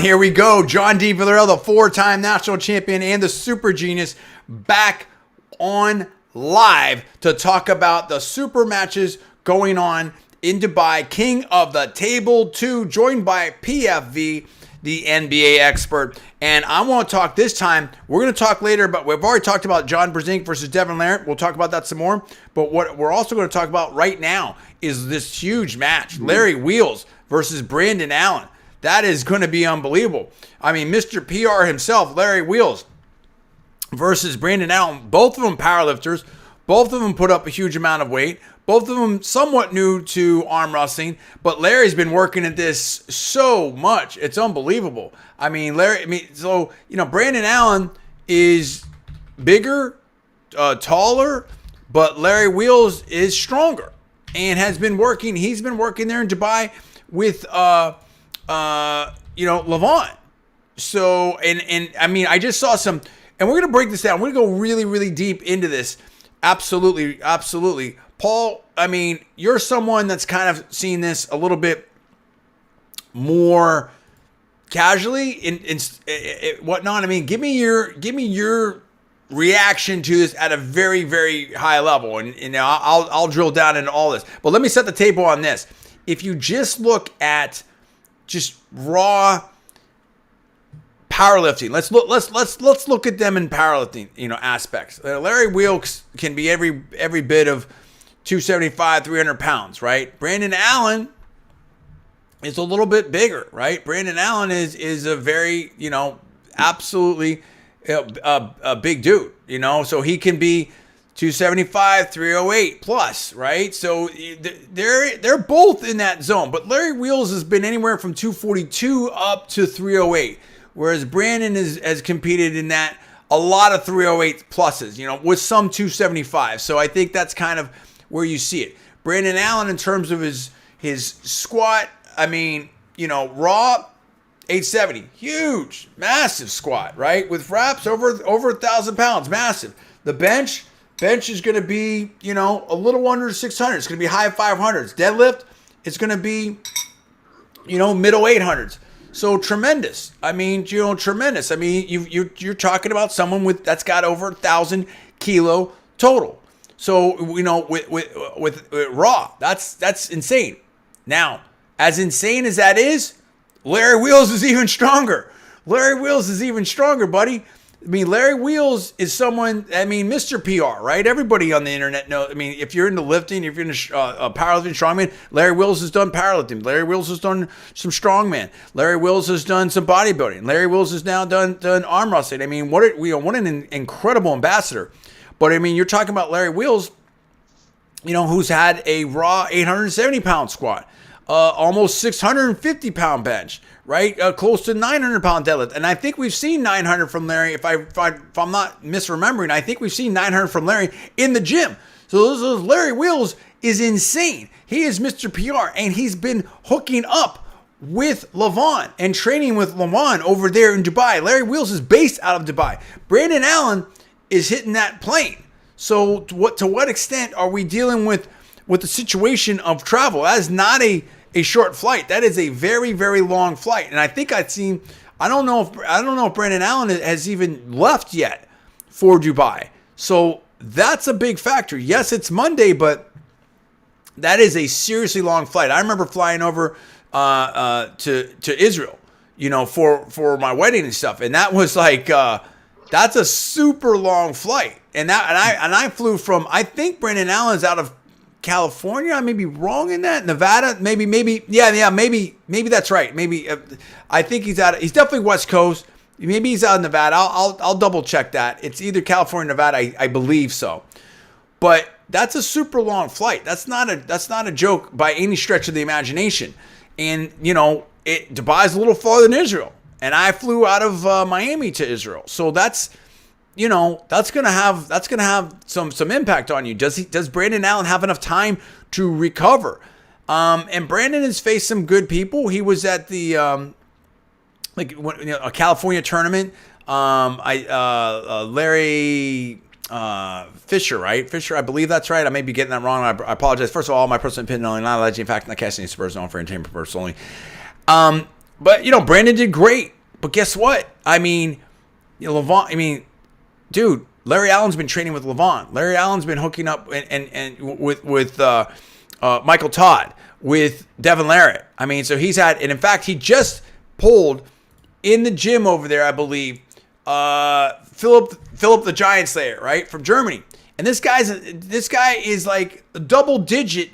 Here we go. John D. Villarreal, the four-time national champion and the super genius, back on live to talk about the super matches going on in Dubai. King of the Table 2, joined by PFV, the NBA expert. And I want to talk this time. We're going to talk later, but we've already talked about John Brzenk versus Devin Larratt. We'll talk about that some more. But what we're also going to talk about right now is this huge match. Larry Wheels versus Brandon Allen. That is going to be unbelievable. I mean, Mr. PR himself, Larry Wheels versus Brandon Allen. Both of them powerlifters. Both of them put up a huge amount of weight. Both of them somewhat new to arm wrestling. But Larry's been working at this so much. It's unbelievable. I mean, Brandon Allen is bigger, taller, but Larry Wheels is stronger and has been working. He's been working there in Dubai with Levant. So, and I mean, I just saw some, and we're going to break this down. We're going to go really, really deep into this. Absolutely. Absolutely. Paul, I mean, you're someone that's kind of seen this a little bit more casually in whatnot. I mean, give me your reaction to this at a very, very high level. And I'll drill down into all this, but let me set the table on this. If you just look at just raw powerlifting. Let's look at them in powerlifting, aspects. Larry Wheels can be every bit of 275, 300 pounds, right? Brandon Allen is a little bit bigger, right? Brandon Allen is a very, absolutely a big dude, so he can be 275, 308 plus, right? So they're both in that zone. But Larry Wheels has been anywhere from 242 up to 308, whereas Brandon has competed in that a lot of 308 pluses, with some 275. So I think that's kind of where you see it. Brandon Allen, in terms of his squat, I mean, raw 870, huge, massive squat, right? With wraps over 1,000 pounds, massive. The bench is going to be, a little under 600. It's going to be high 500s. Deadlift, it's going to be, middle 800s. So tremendous. I mean, tremendous. I mean, you're talking about someone that's got over 1,000 kilo total. So, with raw, that's insane. Now, as insane as that is, Larry Wheels is even stronger. Larry Wheels is even stronger, buddy. I mean, Larry Wheels is someone, Mr. PR, right? Everybody on the internet knows. I mean, if you're into lifting, if you're into powerlifting, strongman, Larry Wheels has done powerlifting. Larry Wheels has done some strongman. Larry Wheels has done some bodybuilding. Larry Wheels has now done arm wrestling. I mean, what an incredible ambassador. But I mean, you're talking about Larry Wheels, who's had a raw 870 pound squat, almost 650 pound bench, right? Close to 900 pound deadlift. And I think we've seen 900 from Larry. If I'm not misremembering, I think we've seen 900 from Larry in the gym. So Larry Wheels is insane. He is Mr. PR, and he's been hooking up with Levant and training with Levant over there in Dubai. Larry Wheels is based out of Dubai. Brandon Allen is hitting that plane. So to what extent are we dealing with the situation of travel? That is not a short flight. That is a very, very long flight. And I think I don't know if Brandon Allen has even left yet for Dubai. So that's a big factor. Yes, it's Monday, but that is a seriously long flight. I remember flying over to Israel, for my wedding and stuff. And that was like, that's a super long flight. And I flew from, I think Brandon Allen's out of California. I may be wrong in that. Nevada, maybe, maybe that's right. Maybe I think he's definitely West Coast. Maybe he's out of Nevada. I'll double check that. It's either California or Nevada. I believe so. But that's a super long flight. That's not a joke by any stretch of the imagination. And Dubai's a little farther than Israel. And I flew out of Miami to Israel. So that's gonna have some impact on you. Does Brandon Allen have enough time to recover? And Brandon has faced some good people. He was at the a California tournament. Larry Fisher, right? Fisher, I believe that's right. I may be getting that wrong. I apologize. First of all, my personal opinion only, not alleging. In fact, not casting any Spurs on for entertainment purposes only. But Brandon did great. But guess what? I mean, Levon. I mean, dude, Larry Allen's been training with Levon. Larry Allen's been hooking up and with Michael Todd, with Devin Larratt. I mean, so he's had, and in fact, he just pulled in the gym over there, I believe, Philip the Giant Slayer, right, from Germany. And this guy is like a double-digit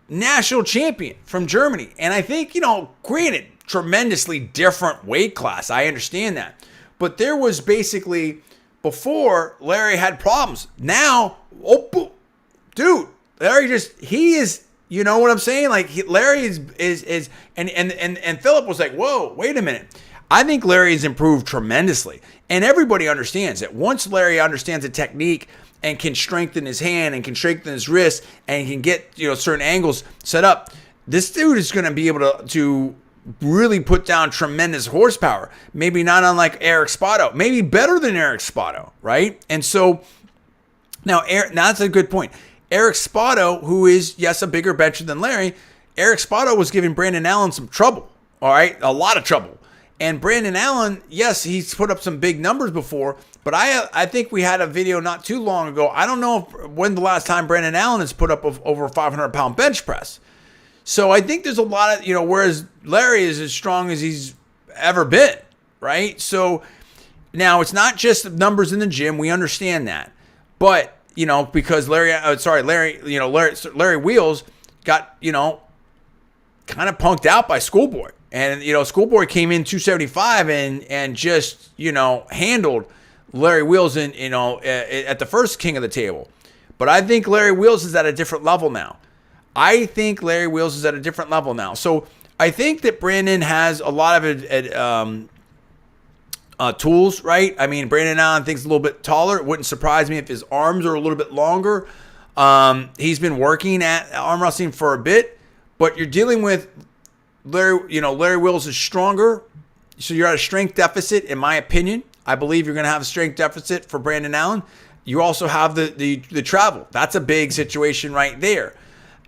national champion from Germany. And I think, granted, tremendously different weight class. I understand that. But there was basically, before, Larry had problems. Now, dude, Larry he is, you know what I'm saying? Like, Larry is and Philip was like, whoa, wait a minute. I think Larry has improved tremendously. And everybody understands that once Larry understands the technique and can strengthen his hand and can strengthen his wrist and can get, certain angles set up, this dude is going to be able to really put down tremendous horsepower. Maybe not unlike Eric Spoto, maybe better than Eric Spoto, right? And so now that's a good point. Eric Spoto, who is, yes, a bigger bencher than Larry, Eric Spoto was giving Brandon Allen some trouble, all right? A lot of trouble. And Brandon Allen, yes, he's put up some big numbers before, but I think we had a video not too long ago. I don't know when the last time Brandon Allen has put up over a 500-pound bench press. So I think there's a lot of, whereas Larry is as strong as he's ever been, right? So now it's not just numbers in the gym. We understand that. But, because Larry Wheels got, kind of punked out by Schoolboy. And, Schoolboy came in 275 and just, handled Larry Wheels in, at the first king of the table. But I think Larry Wheels is at a different level now. So I think that Brandon has a lot of tools, right? I mean, Brandon Allen thinks a little bit taller. It wouldn't surprise me if his arms are a little bit longer. He's been working at arm wrestling for a bit, but you're dealing with Larry Wheels is stronger. So you're at a strength deficit, in my opinion. I believe you're going to have a strength deficit for Brandon Allen. You also have the travel. That's a big situation right there.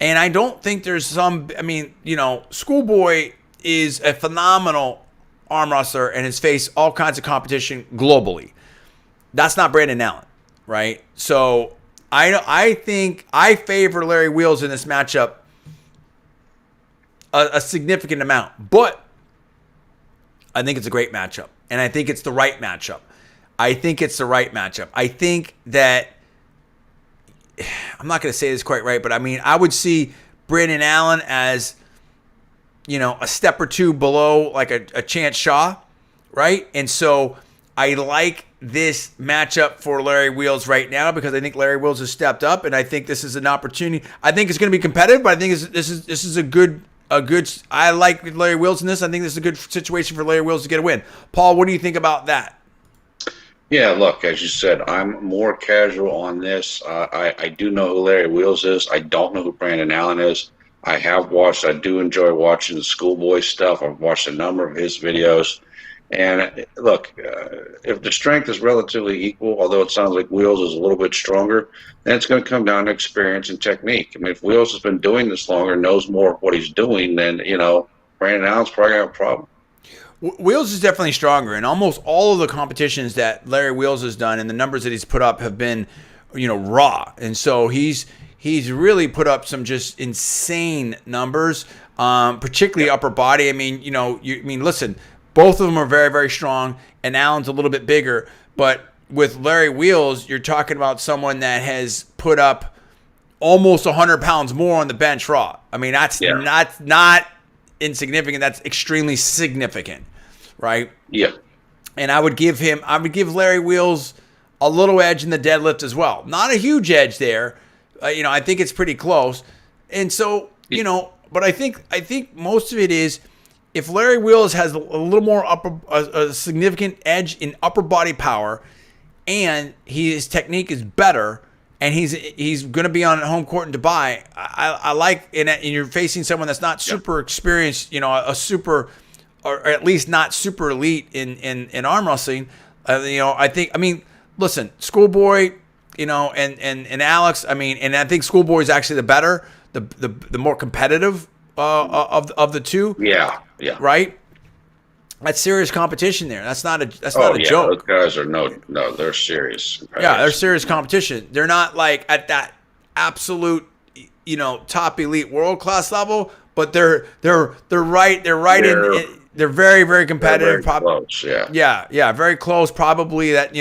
And I don't think there's Schoolboy is a phenomenal arm wrestler and has faced all kinds of competition globally. That's not Brandon Allen, right? So I think I favor Larry Wheels in this matchup a significant amount. But I think it's a great matchup. And I think it's the right matchup. I think that, I'm not going to say this quite right, but I would see Brandon Allen as, a step or two below like a Chance Shaw, right? And so I like this matchup for Larry Wheels right now because I think Larry Wheels has stepped up, and I think this is an opportunity. I think it's going to be competitive, but I think this is a good. I like Larry Wheels in this. I think this is a good situation for Larry Wheels to get a win. Paul, what do you think about that? Yeah, look, as you said, I'm more casual on this. I do know who Larry Wheels is. I don't know who Brandon Allen is. I do enjoy watching the Schoolboy stuff. I've watched a number of his videos. And look, if the strength is relatively equal, although it sounds like Wheels is a little bit stronger, then it's going to come down to experience and technique. I mean, if Wheels has been doing this longer, knows more of what he's doing, then, Brandon Allen's probably going to have a problem. Wheels is definitely stronger, and almost all of the competitions that Larry Wheels has done and the numbers that he's put up have been, raw. And so he's really put up some just insane numbers, particularly upper body. Listen, both of them are very, very strong, and Allen's a little bit bigger. But with Larry Wheels, you're talking about someone that has put up almost 100 pounds more on the bench raw. That's not insignificant. That's extremely significant, right? Yeah. And I would give Larry Wheels a little edge in the deadlift as well. Not a huge edge there. I think it's pretty close. And so, but I think most of it is, if Larry Wheels has a little more a significant edge in upper body power, and his technique is better, and he's going to be on home court in Dubai, I like, and you're facing someone that's not super experienced, a super, or at least not super elite in arm wrestling. Listen, Schoolboy, and Alex, and I think Schoolboy is actually the more competitive of the two. Yeah. Right? That's serious competition there. That's not a Oh yeah, those joke. guys are they're serious Yeah, they're competitors. serious competition. They're not like at that absolute, top elite world class level, but they're right They're they're very very they're competitive. very close. Yeah, Yeah, very close. Probably that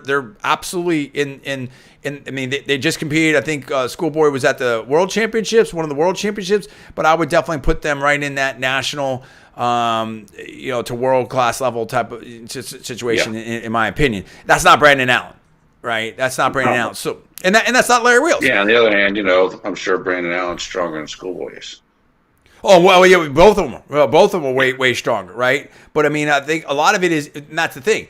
they're absolutely in. I mean, they just competed. I think Schoolboy was at the World Championships, one of the World Championships. But I would definitely put them right in that national, to world class level type of situation. yeah. In my opinion, that's not Brandon Allen, right? That's not Brandon Allen. So and that's not Larry Wheels. Yeah. On the other hand, I'm sure Brandon Allen's stronger than Schoolboy is. Oh well, yeah, both of them. Well, both of them are way stronger, right? But I mean, I think a lot of it is, and that's the thing.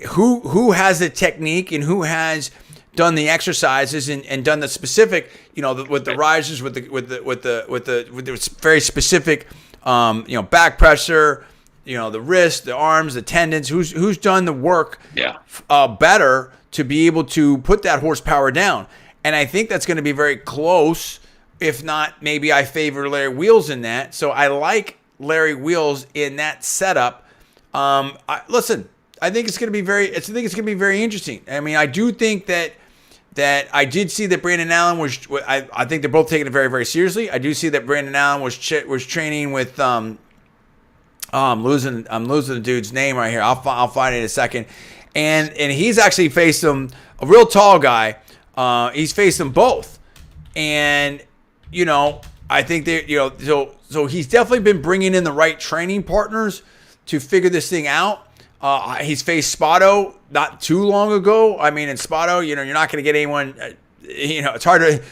Who has the technique and who has done the exercises and done the specific, with the risers, with the very specific, back pressure, the wrist, the arms, the tendons. Who's done the work, Yeah. better to be able to put that horsepower down? And I think that's going to be very close. If not, maybe I favor Larry Wheels in that. So I like Larry Wheels in that setup. Listen, I think it's going to be very interesting. I mean, I do think that I did see that Brandon Allen was. I think they're both taking it very very seriously. I do see that Brandon Allen was training with. I'm losing the dude's name right here. I'll find it in a second. And he's actually faced a real tall guy. He's faced them both, and. I think so he's definitely been bringing in the right training partners to figure this thing out. He's faced Spotto not too long ago. I mean, in Spotto, you're not going to get anyone, it's hard to,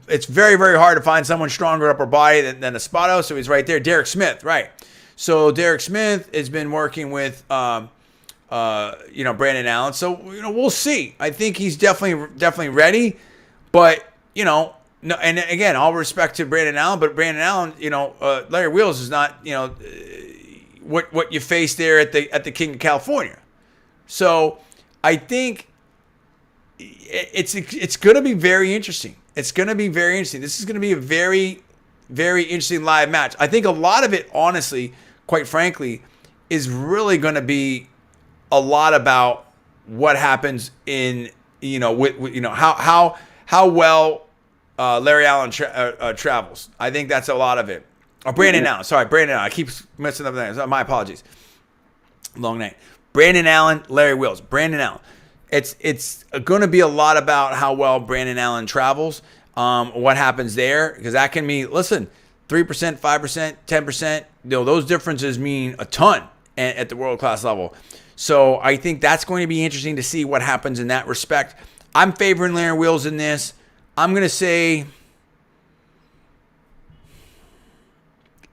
it's very, very hard to find someone stronger upper body than a Spotto. So he's right there. Derek Smith, right. So Derek Smith has been working with, Brandon Allen. So, we'll see. I think he's definitely ready, but, no, and again, all respect to Brandon Allen, but Brandon Allen, Larry Wheels is not, what you face there at the King of California. So I think it's going to be very interesting. It's going to be very interesting. This is going to be a very, very interesting live match. I think a lot of it, honestly, quite frankly, is really going to be a lot about what happens in, how well Larry Allen travels. I think that's a lot of it. Oh, Brandon Allen. Sorry, Brandon Allen. I keep messing up the names. My apologies. Long name. Brandon Allen, Larry Wheels. Brandon Allen. It's going to be a lot about how well Brandon Allen travels, what happens there, because that can mean, listen, 3%, 5%, 10%. Those differences mean a ton at the world-class level. So I think that's going to be interesting to see what happens in that respect. I'm favoring Larry Wheels in this. I'm going to say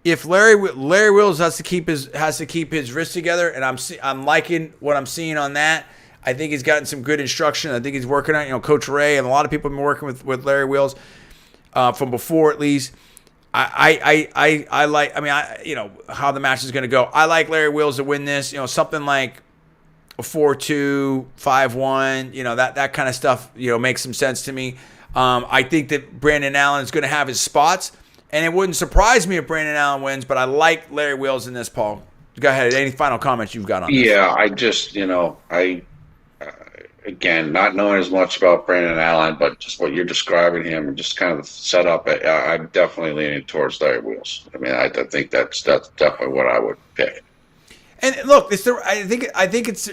if Larry Wheels has to keep his wrist together, and I'm liking what I'm seeing on that. I think he's gotten some good instruction. I think he's working on, Coach Ray and a lot of people have been working with Larry Wheels from before at least. I like. I mean, how the match is going to go. I like Larry Wheels to win this. Something like a 4-2, 5-1. That kind of stuff. Makes some sense to me. I think that Brandon Allen is going to have his spots, and it wouldn't surprise me if Brandon Allen wins, but I like Larry Wheels in this, Paul. Go ahead. Any final comments you've got on this? Yeah, I just, again, not knowing as much about Brandon Allen, but just what you're describing him and just kind of set up, I'm definitely leaning towards Larry Wheels. I mean, I think that's definitely what I would pick. And look, I think it's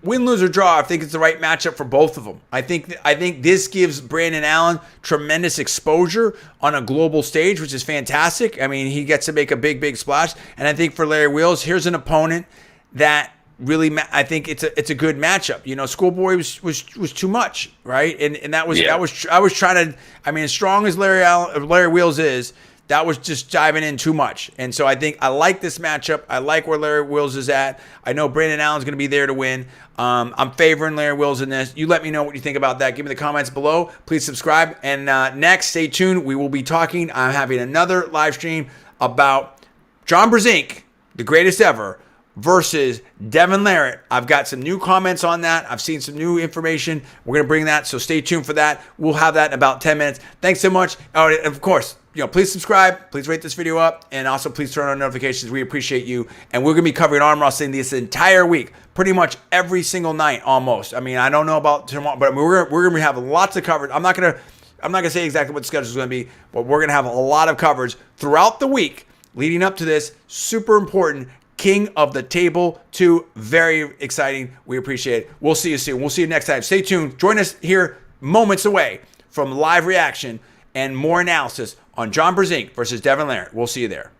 win, lose, or draw. I think it's the right matchup for both of them. I think this gives Brandon Allen tremendous exposure on a global stage, which is fantastic. I mean, he gets to make a big splash. And I think for Larry Wheels, here's an opponent that really, I think it's a good matchup. Schoolboy was too much, right? And that was I was trying to. I mean, as strong as Larry Wheels is, that was just diving in too much. And so I think I like this matchup. I like where Larry Wheels is at. I know Brandon Allen's going to be there to win. I'm favoring Larry Wheels in this. You let me know what you think about that. Give me the comments below. Please subscribe. And next, stay tuned. We will be talking. I'm having another live stream about John Brzenk, the greatest ever, versus Devin Larratt. I've got some new comments on that. I've seen some new information. We're going to bring that, so stay tuned for that. We'll have that in about 10 minutes. Thanks so much. Oh, and of course, please subscribe. Please rate this video up. And also, please turn on notifications. We appreciate you. And we're going to be covering arm wrestling this entire week, pretty much every single night almost. I mean, I don't know about tomorrow, but we're going to have lots of coverage. I'm not going to say exactly what the schedule is going to be, but we're going to have a lot of coverage throughout the week leading up to this super important King of the Table 2. Very exciting. We appreciate it. We'll see you soon. We'll see you next time. Stay tuned. Join us here moments away from live reaction and more analysis on John Brzezinski versus Devin Larratt. We'll see you there.